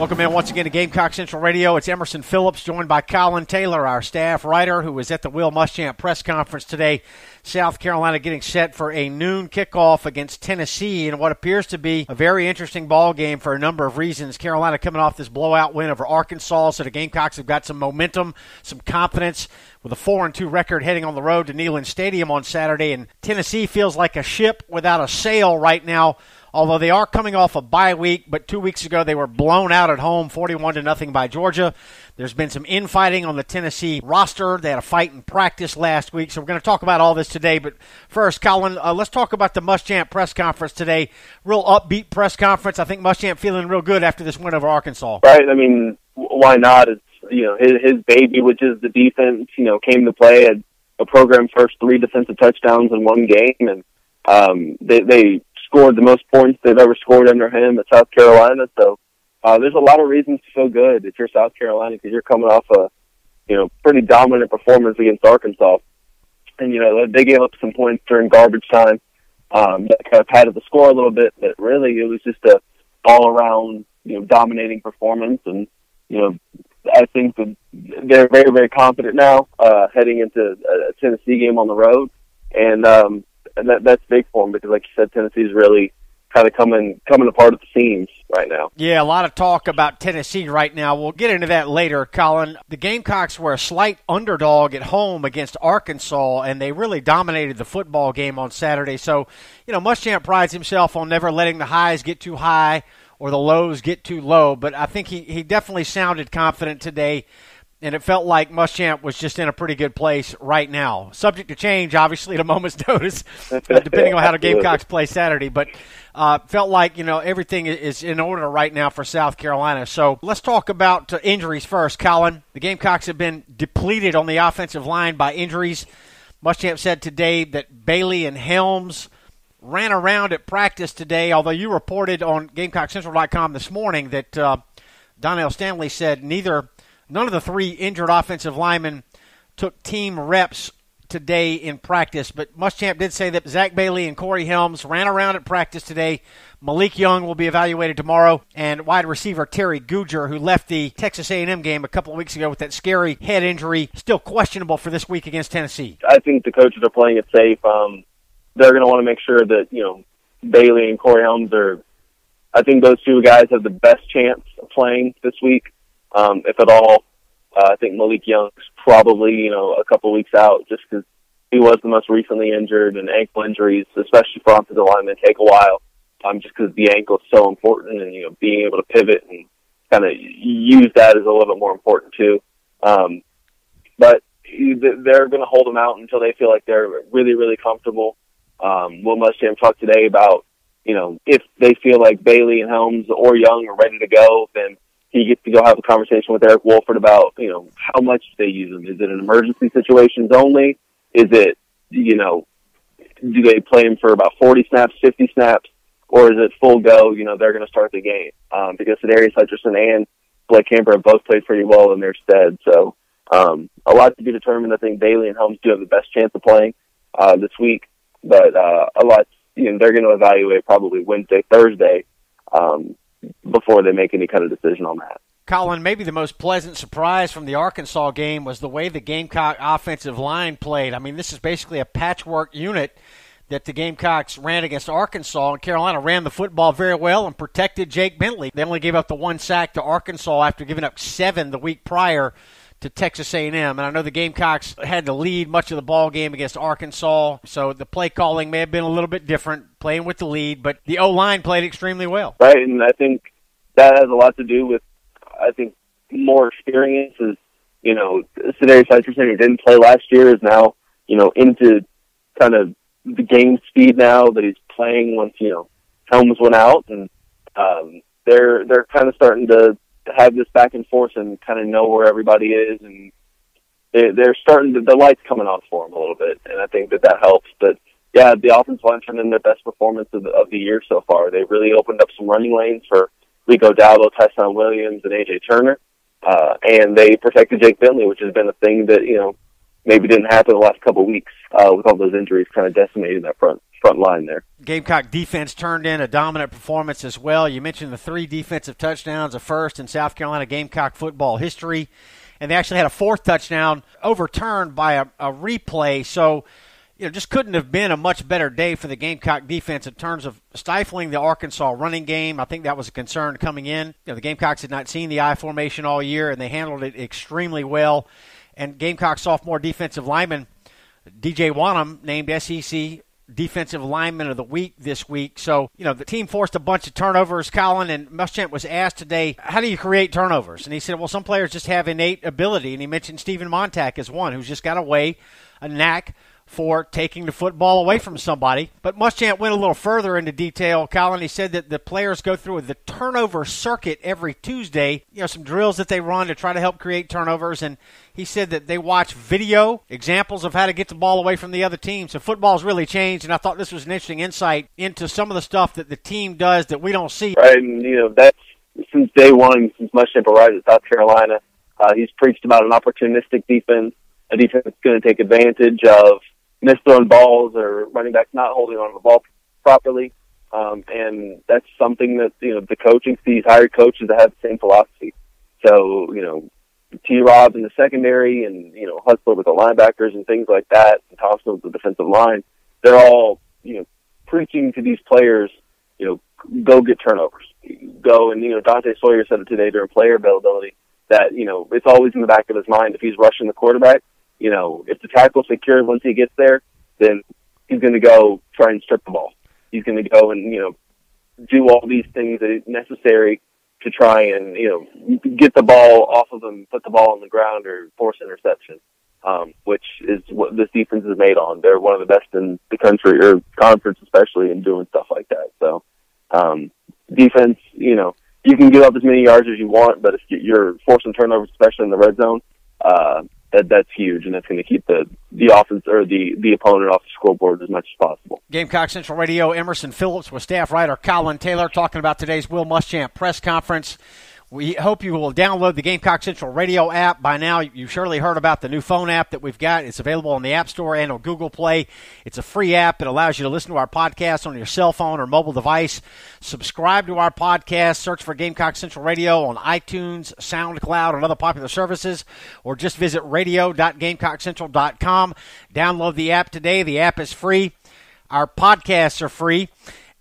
Welcome in once again to Gamecock Central Radio. It's Emerson Phillips, joined by Collyn Taylor, our staff writer, who was at the Will Muschamp press conference today. South Carolina getting set for a noon kickoff against Tennessee in what appears to be a very interesting ball game for a number of reasons. Carolina coming off this blowout win over Arkansas, so the Gamecocks have got some momentum, some confidence with a 4-2 record heading on the road to Neyland Stadium on Saturday. And Tennessee feels like a ship without a sail right now, although they are coming off a bye week, but 2 weeks ago they were blown out at home 41-0 by Georgia. There's been some infighting on the Tennessee roster. They had a fight in practice last week, so we're going to talk about all this today. But first, Collyn, let's talk about the Muschamp press conference today. Real upbeat press conference. I think Muschamp feeling real good after this win over Arkansas. Right. I mean, why not? It's, his baby, which is the defense, came to play, had a program first 3 defensive touchdowns in one game, and they scored the most points they've ever scored under him at South Carolina. So there's a lot of reasons to feel good if you're South Carolina, because you're coming off a pretty dominant performance against Arkansas, and they gave up some points during garbage time that kind of padded the score a little bit, but really it was just a all around dominating performance. And I think that they're very, very confident now heading into a Tennessee game on the road, and that's big for them because, like you said, Tennessee's really kind of coming apart at the seams right now. Yeah, a lot of talk about Tennessee right now. We'll get into that later, Collyn. The Gamecocks were a slight underdog at home against Arkansas, and they really dominated the football game on Saturday. So, Muschamp prides himself on never letting the highs get too high or the lows get too low, but I think he definitely sounded confident today, and it felt like Muschamp was just in a pretty good place right now. Subject to change, obviously, at a moment's notice, depending on how the Gamecocks play Saturday. But felt like, everything is in order right now for South Carolina. So let's talk about injuries first, Collyn. The Gamecocks have been depleted on the offensive line by injuries. Muschamp said today that Bailey and Helms ran around at practice today, although you reported on GamecockCentral.com this morning that Donnell Stanley said none of the 3 injured offensive linemen took team reps today in practice, but Muschamp did say that Zach Bailey and Corey Helms ran around at practice today. Malik Young will be evaluated tomorrow, and wide receiver Terry Guger, who left the Texas A&M game a couple of weeks ago with that scary head injury, still questionable for this week against Tennessee. I think the coaches are playing it safe. They're going to want to make sure that, Bailey and Corey Helms I think those 2 guys have the best chance of playing this week. If at all. I think Malik Young's probably, a couple weeks out just because he was the most recently injured, and ankle injuries, especially for offensive linemen, take a while just because the ankle is so important, and, being able to pivot and kind of use that is a little bit more important too. But they're going to hold them out until they feel like they're really, really comfortable. Will Muschamp talked today about, if they feel like Bailey and Helms or Young are ready to go, then he gets to go have a conversation with Eric Wolford about, how much they use them. Is it in emergency situations only? Is it, do they play him for about 40 snaps, 50 snaps, or is it full go? They're going to start the game because Darius Hutcherson and Blake Camper have both played pretty well in their stead. So a lot to be determined. I think Bailey and Helms do have the best chance of playing this week, but a lot, they're going to evaluate probably Wednesday, Thursday, before they make any kind of decision on that. Collyn, maybe the most pleasant surprise from the Arkansas game was the way the Gamecock offensive line played. I mean, this is basically a patchwork unit that the Gamecocks ran against Arkansas, and Carolina ran the football very well and protected Jake Bentley. They only gave up the 1 sack to Arkansas after giving up 7 the week prior to Texas A&M. And I know the Gamecocks had to lead much of the ball game against Arkansas, so the play calling may have been a little bit different, playing with the lead, but the O-line played extremely well. Right, and I think that has a lot to do with, more experience. Is, Sedarius Hutcherson, who didn't play last year, is now, into kind of the game speed now that he's playing once, Helms went out, and they're kind of starting to have this back and forth and kind of know where everybody is, and they're starting to, the light's coming on for them a little bit, and I think that helps. But yeah, the offensive line turned in their best performance of the year so far. They really opened up some running lanes for Rico Dowdle, Tyson Williams, and A.J. Turner, and they protected Jake Bentley, which has been a thing that maybe didn't happen the last couple of weeks with all those injuries kind of decimating that front front line there. Gamecock defense turned in a dominant performance as well. You mentioned the 3 defensive touchdowns, a first in South Carolina Gamecock football history, and they actually had a 4th touchdown overturned by a replay. So, just couldn't have been a much better day for the Gamecock defense in terms of stifling the Arkansas running game. I think that was a concern coming in. The Gamecocks had not seen the I formation all year, and they handled it extremely well. And Gamecock sophomore defensive lineman DJ Wanham named SEC Defensive Lineman of the Week this week. So, the team forced a bunch of turnovers, Collyn, and Muschamp was asked today, how do you create turnovers? And he said, well, some players just have innate ability. And he mentioned Stephen Montack as one who's just got a knack for taking the football away from somebody. But Muschamp went a little further into detail, Collyn. He said that the players go through the turnover circuit every Tuesday, some drills that they run to try to help create turnovers. And he said that they watch video, examples of how to get the ball away from the other team. So football's really changed, and I thought this was an interesting insight into some of the stuff that the team does that we don't see. Right, and, that's since day one, since Muschamp arrived at South Carolina, he's preached about an opportunistic defense, a defense that's going to take advantage of misthrown balls or running backs not holding on to the ball properly. And that's something that, the coaching sees hired coaches that have the same philosophy. So, T-Rob in the secondary and, Hustler with the linebackers and things like that, and Thompson with the defensive line, they're all, preaching to these players, go get turnovers. Go and, Dante Sawyer said it today during player availability that, it's always in the back of his mind if he's rushing the quarterback. If the tackle's secured once he gets there, then he's going to go try and strip the ball. He's going to go and, do all these things that are necessary to try and, get the ball off of him, put the ball on the ground, or force interception, which is what this defense is made on. They're one of the best in the country, or conference especially, in doing stuff like that. So defense, you can give up as many yards as you want, but if you're forcing turnovers, especially in the red zone, that's huge, and that's going to keep the offense or the opponent off the scoreboard as much as possible. Gamecock Central Radio, Emerson Phillips with staff writer Collyn Taylor talking about today's Will Muschamp press conference. We hope you will download the Gamecock Central Radio app. By now, you've surely heard about the new phone app that we've got. It's available on the App Store and on Google Play. It's a free app. It allows you to listen to our podcast on your cell phone or mobile device. Subscribe to our podcast. Search for Gamecock Central Radio on iTunes, SoundCloud, and other popular services, or just visit radio.GamecockCentral.com. Download the app today. The app is free. Our podcasts are free.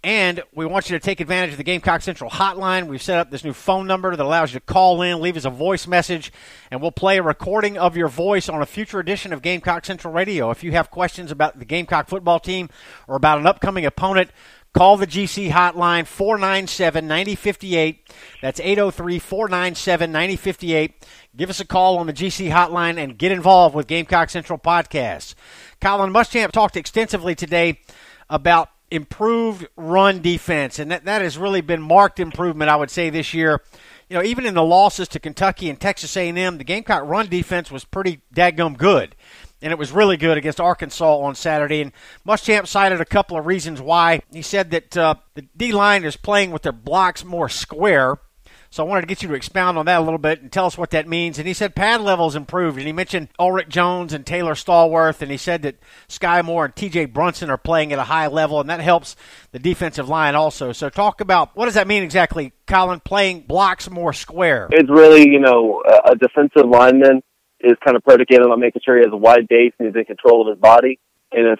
And we want you to take advantage of the Gamecock Central hotline. We've set up this new phone number that allows you to call in, leave us a voice message, and we'll play a recording of your voice on a future edition of Gamecock Central Radio. If you have questions about the Gamecock football team or about an upcoming opponent, call the GC hotline, 497-9058. That's 803-497-9058. Give us a call on the GC hotline and get involved with Gamecock Central podcasts. Collyn Muschamp talked extensively today about improved run defense, and that has really been marked improvement, I would say, this year. Even in the losses to Kentucky and Texas A&M, the Gamecock run defense was pretty daggum good, and it was really good against Arkansas on Saturday. And Muschamp cited a couple of reasons why. He said that the D-line is playing with their blocks more square. So I wanted to get you to expound on that a little bit and tell us what that means. And he said pad levels improved. And he mentioned Ulrich Jones and Taylor Stallworth. And he said that Sky Moore and T.J. Brunson are playing at a high level, and that helps the defensive line also. So talk about, what does that mean exactly, Collyn, playing blocks more square? It's really, a defensive lineman is kind of predicated on making sure he has a wide base and he's in control of his body. And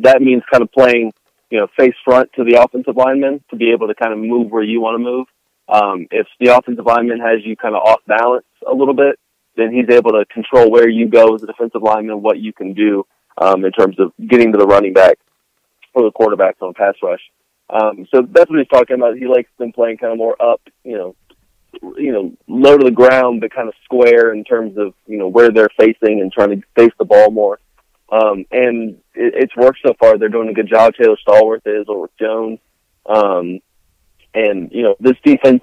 that means kind of playing, face front to the offensive lineman to be able to kind of move where you want to move. If the offensive lineman has you kind of off balance a little bit, then he's able to control where you go as a defensive lineman, what you can do in terms of getting to the running back or the quarterbacks on pass rush. So that's what he's talking about. He likes them playing kind of more up, low to the ground, but kind of square in terms of, where they're facing and trying to face the ball more. And it's worked so far. They're doing a good job. Taylor Stallworth is, or with Jones. And, this defense,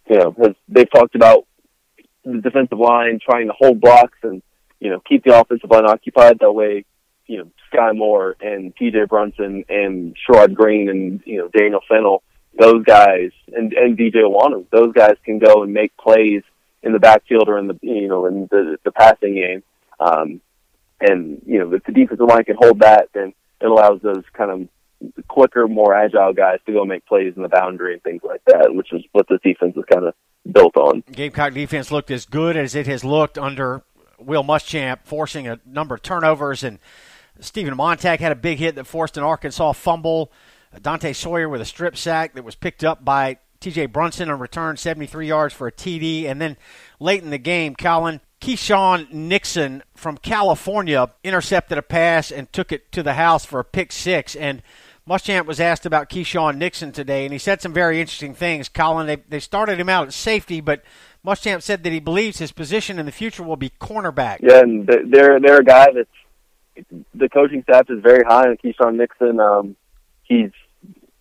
they've talked about the defensive line trying to hold blocks and, keep the offensive line occupied. That way, Sky Moore and T.J. Brunson and Sherrod Green and, Daniel Fennell, those guys, and DJ Wanham, those guys can go and make plays in the backfield or in the, in the passing game. And, if the defensive line can hold that, then it allows those kind of quicker, more agile guys to go make plays in the boundary and things like that, which is what the defense is kind of built on. Gamecock defense looked as good as it has looked under Will Muschamp, forcing a number of turnovers, and Stephen Montag had a big hit that forced an Arkansas fumble. Dante Sawyer with a strip sack that was picked up by T.J. Brunson on return, 73 yards for a TD. And then late in the game, Collyn, Keyshawn Nixon from California intercepted a pass and took it to the house for a pick six. And Muschamp was asked about Keyshawn Nixon today, and he said some very interesting things. Collyn, they started him out at safety, but Muschamp said that he believes his position in the future will be cornerback. Yeah, and they're a guy that's the coaching staff is very high on Keyshawn Nixon. He's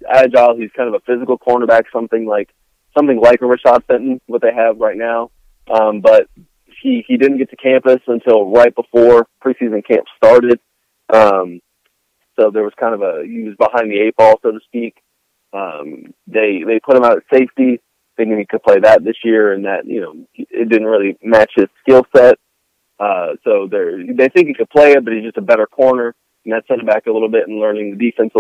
agile. He's kind of a physical cornerback, something like a Rashad Fenton, what they have right now. But he didn't get to campus until right before preseason camp started. So there was kind of he was behind the eight ball, so to speak. They put him out at safety, thinking he could play that this year, and that, it didn't really match his skill set. So they think he could play it, but he's just a better corner, and that set him back a little bit in learning the defense,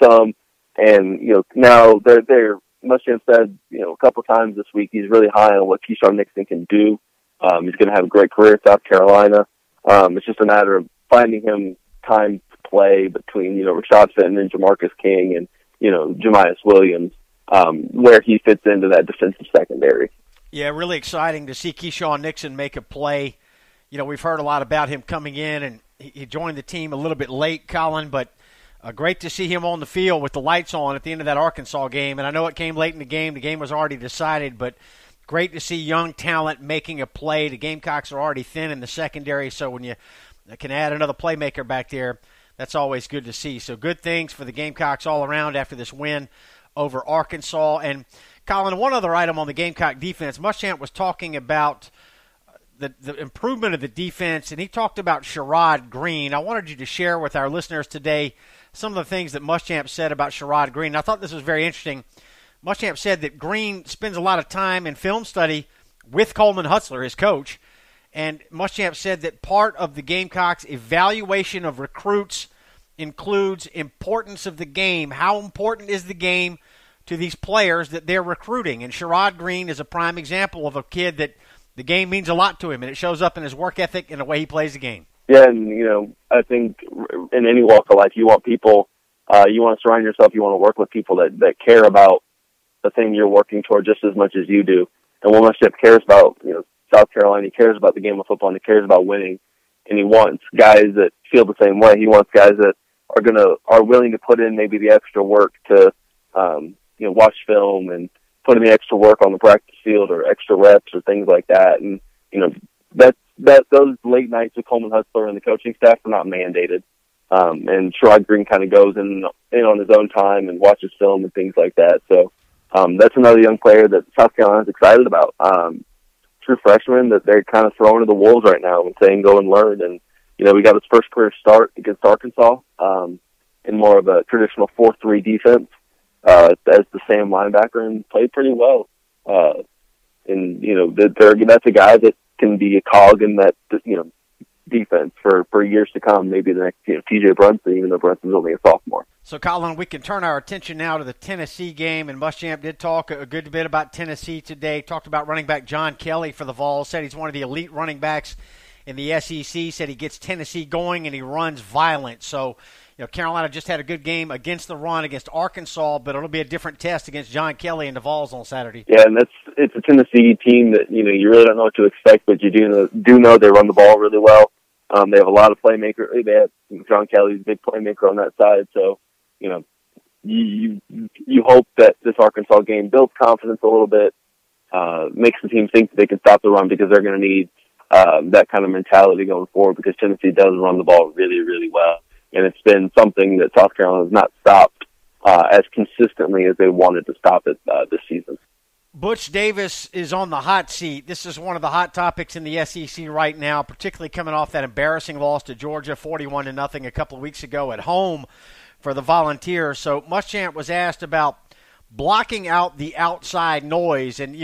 some. And, now Muschamp said, a couple times this week, he's really high on what Keyshawn Nixon can do. He's going to have a great career at South Carolina. It's just a matter of finding him time to play between, Rashad Fenton and Jamarcus King and, Jemias Williams, where he fits into that defensive secondary. Yeah, really exciting to see Keyshawn Nixon make a play. We've heard a lot about him coming in, and he joined the team a little bit late, Collyn, but great to see him on the field with the lights on at the end of that Arkansas game. And I know it came late in the game. The game was already decided, but great to see young talent making a play. The Gamecocks are already thin in the secondary, so when you can add another playmaker back there, that's always good to see. So good things for the Gamecocks all around after this win over Arkansas. And, Collyn, one other item on the Gamecock defense. Muschamp was talking about the improvement of the defense, and he talked about Sherrod Green. I wanted you to share with our listeners today some of the things that Muschamp said about Sherrod Green. I thought this was very interesting. Muschamp said that Green spends a lot of time in film study with Coleman Hutzler, his coach, and Muschamp said that part of the Gamecocks' evaluation of recruits includes importance of the game. How important is the game to these players that they're recruiting? And Sherrod Green is a prime example of a kid that the game means a lot to him, and it shows up in his work ethic and the way he plays the game. Yeah, and, I think in any walk of life, you want people, you want to surround yourself, you want to work with people that care about the thing you're working toward just as much as you do. And Will Muschamp cares about, South Carolina, he cares about the game of football, and he cares about winning, and he wants guys that feel the same way. He wants guys that are willing to put in maybe the extra work to, watch film and put in the extra work on the practice field or extra reps or things like that. And, those late nights with Coleman Hutzler and the coaching staff are not mandated. And Sherrod Green kind of goes in on his own time and watches film and things like that. So, that's another young player that South Carolina's excited about. True freshman that they're kind of throwing to the wolves right now and saying, go and learn. And, we got his first career start against Arkansas, in more of a traditional 4-3 defense, as the Sam linebacker, and played pretty well. That's a guy that can be a cog in that, defense for years to come, maybe the next T.J. Brunson, even though Brunson's only a sophomore. So, Collyn, we can turn our attention now to the Tennessee game, and Muschamp did talk a good bit about Tennessee today, talked about running back John Kelly for the Vols, said he's one of the elite running backs in the SEC, said he gets Tennessee going and he runs violent. So, Carolina just had a good game against the run against Arkansas, but it'll be a different test against John Kelly and the Vols on Saturday. Yeah, and it's a Tennessee team that, you really don't know what to expect, but you do know they run the ball really well. They have a lot of playmakers. They have John Kelly's a big playmaker on that side. So, you hope that this Arkansas game builds confidence a little bit, makes the team think that they can stop the run, because they're going to need that kind of mentality going forward, because Tennessee does run the ball really, really well. And it's been something that South Carolina has not stopped as consistently as they wanted to stop it this season. Butch Davis is on the hot seat. This is one of the hot topics in the SEC right now, particularly coming off that embarrassing loss to Georgia, 41-0 a couple of weeks ago at home for the Volunteers. So Muschamp was asked about blocking out the outside noise. And,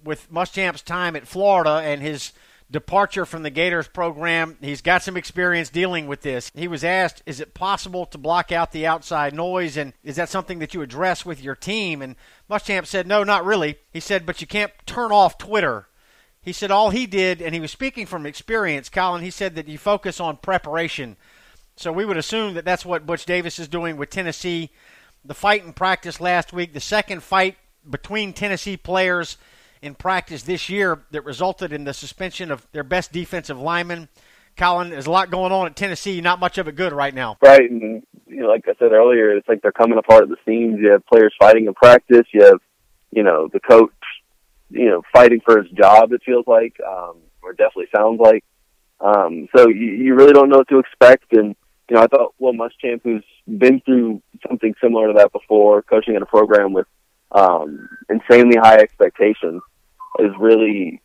with Muschamp's time at Florida and his departure from the Gators program. He's got some experience dealing with this. He was asked, is it possible to block out the outside noise, and is that something that you address with your team? And Muschamp said, no, not really. He said, but you can't turn off Twitter. He said all he did, and he was speaking from experience, Collyn, he said that you focus on preparation. So we would assume that that's what Butch Davis is doing with Tennessee. The fight in practice last week, the second fight between Tennessee players in practice this year that resulted in the suspension of their best defensive lineman. Collyn, there's a lot going on at Tennessee, not much of it good right now. Right, and like I said earlier, it's like they're coming apart at the seams. You have players fighting in practice. You have, the coach, fighting for his job, it feels like, or definitely sounds like. So you really don't know what to expect. And, I thought Will Muschamp, who's been through something similar to that before, coaching in a program with insanely high expectations, was really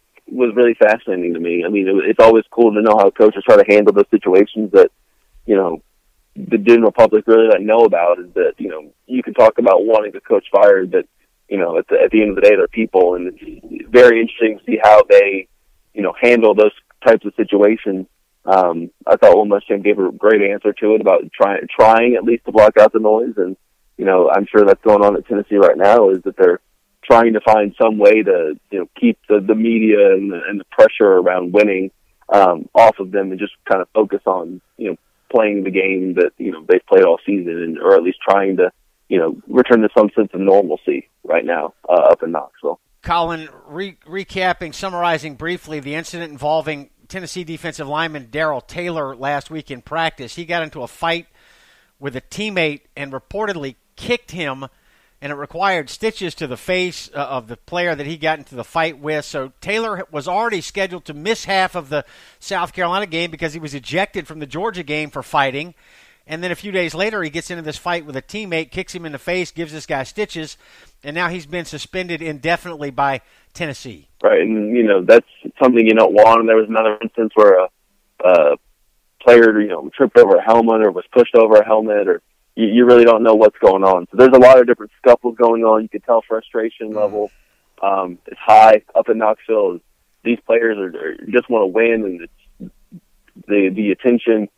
fascinating to me. I mean, it's always cool to know how coaches try to handle those situations that, the general public really doesn't know about. Is that, you can talk about wanting the coach fired, but, at the end of the day, they're people, and it's very interesting to see how they, handle those types of situations. I thought Will Muschamp gave a great answer to it about trying at least to block out the noise, and I'm sure that's going on at Tennessee right now, is that they're trying to find some way to keep the media and the pressure around winning off of them, and just kind of focus on playing the game that they've played all season, and or at least trying to return to some sense of normalcy right now up in Knoxville. Collyn, recapping, summarizing briefly the incident involving Tennessee defensive lineman Darrell Taylor last week in practice. He got into a fight with a teammate and reportedly kicked him, and it required stitches to the face of the player that he got into the fight with. So Taylor was already scheduled to miss half of the South Carolina game because he was ejected from the Georgia game for fighting. And then a few days later, he gets into this fight with a teammate, kicks him in the face, gives this guy stitches, and now he's been suspended indefinitely by Tennessee. Right, and, that's something you don't want. And there was another instance where a player, tripped over a helmet or was pushed over a helmet, or you really don't know what's going on. So there's a lot of different scuffles going on. You can tell frustration level is high up in Knoxville. These players are just want to win, and it's the attention,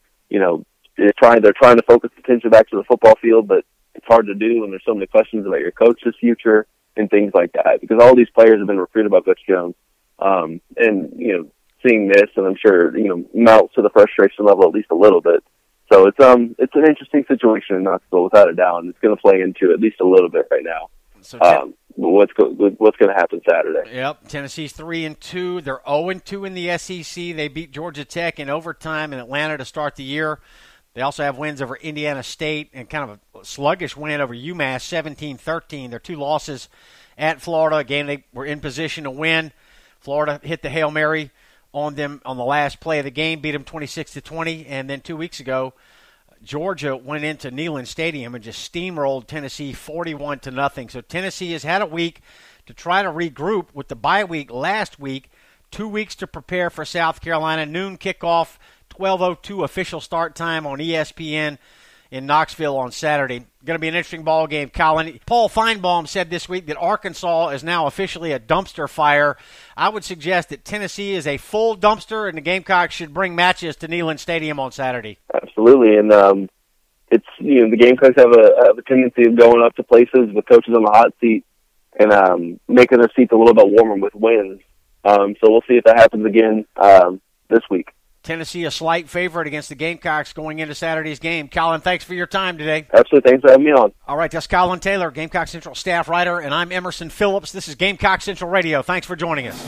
they're trying to focus attention back to the football field, but it's hard to do when there's so many questions about your coach's future and things like that, because all these players have been recruited by Butch Jones. And, seeing this, and I'm sure, melts to the frustration level at least a little bit. So it's an interesting situation in Knoxville, without a doubt, and it's going to play into at least a little bit right now. So what's going to happen Saturday? Yep, Tennessee's 3-2. They're 0-2 in the SEC. They beat Georgia Tech in overtime in Atlanta to start the year. They also have wins over Indiana State and kind of a sluggish win over UMass, 17-13. Their two losses at Florida, a game they were in position to win. Florida hit the Hail Mary on them on the last play of the game, beat them 26-20. And then 2 weeks ago, Georgia went into Neyland Stadium and just steamrolled Tennessee 41-0. So Tennessee has had a week to try to regroup with the bye week last week. 2 weeks to prepare for South Carolina. Noon kickoff, 12:02 official start time on ESPN in Knoxville on Saturday. Going to be an interesting ball game, Collyn. Paul Feinbaum said this week that Arkansas is now officially a dumpster fire. I would suggest that Tennessee is a full dumpster, and the Gamecocks should bring matches to Neyland Stadium on Saturday. Absolutely, and it's the Gamecocks have a tendency of going up to places with coaches on the hot seat and making their seats a little bit warmer with wins. So we'll see if that happens again this week. Tennessee a slight favorite against the Gamecocks going into Saturday's game. Collyn, thanks for your time today. Absolutely. Thanks for having me on. All right, that's Collyn Taylor, Gamecock Central staff writer, and I'm Emerson Phillips. This is Gamecock Central Radio. Thanks for joining us.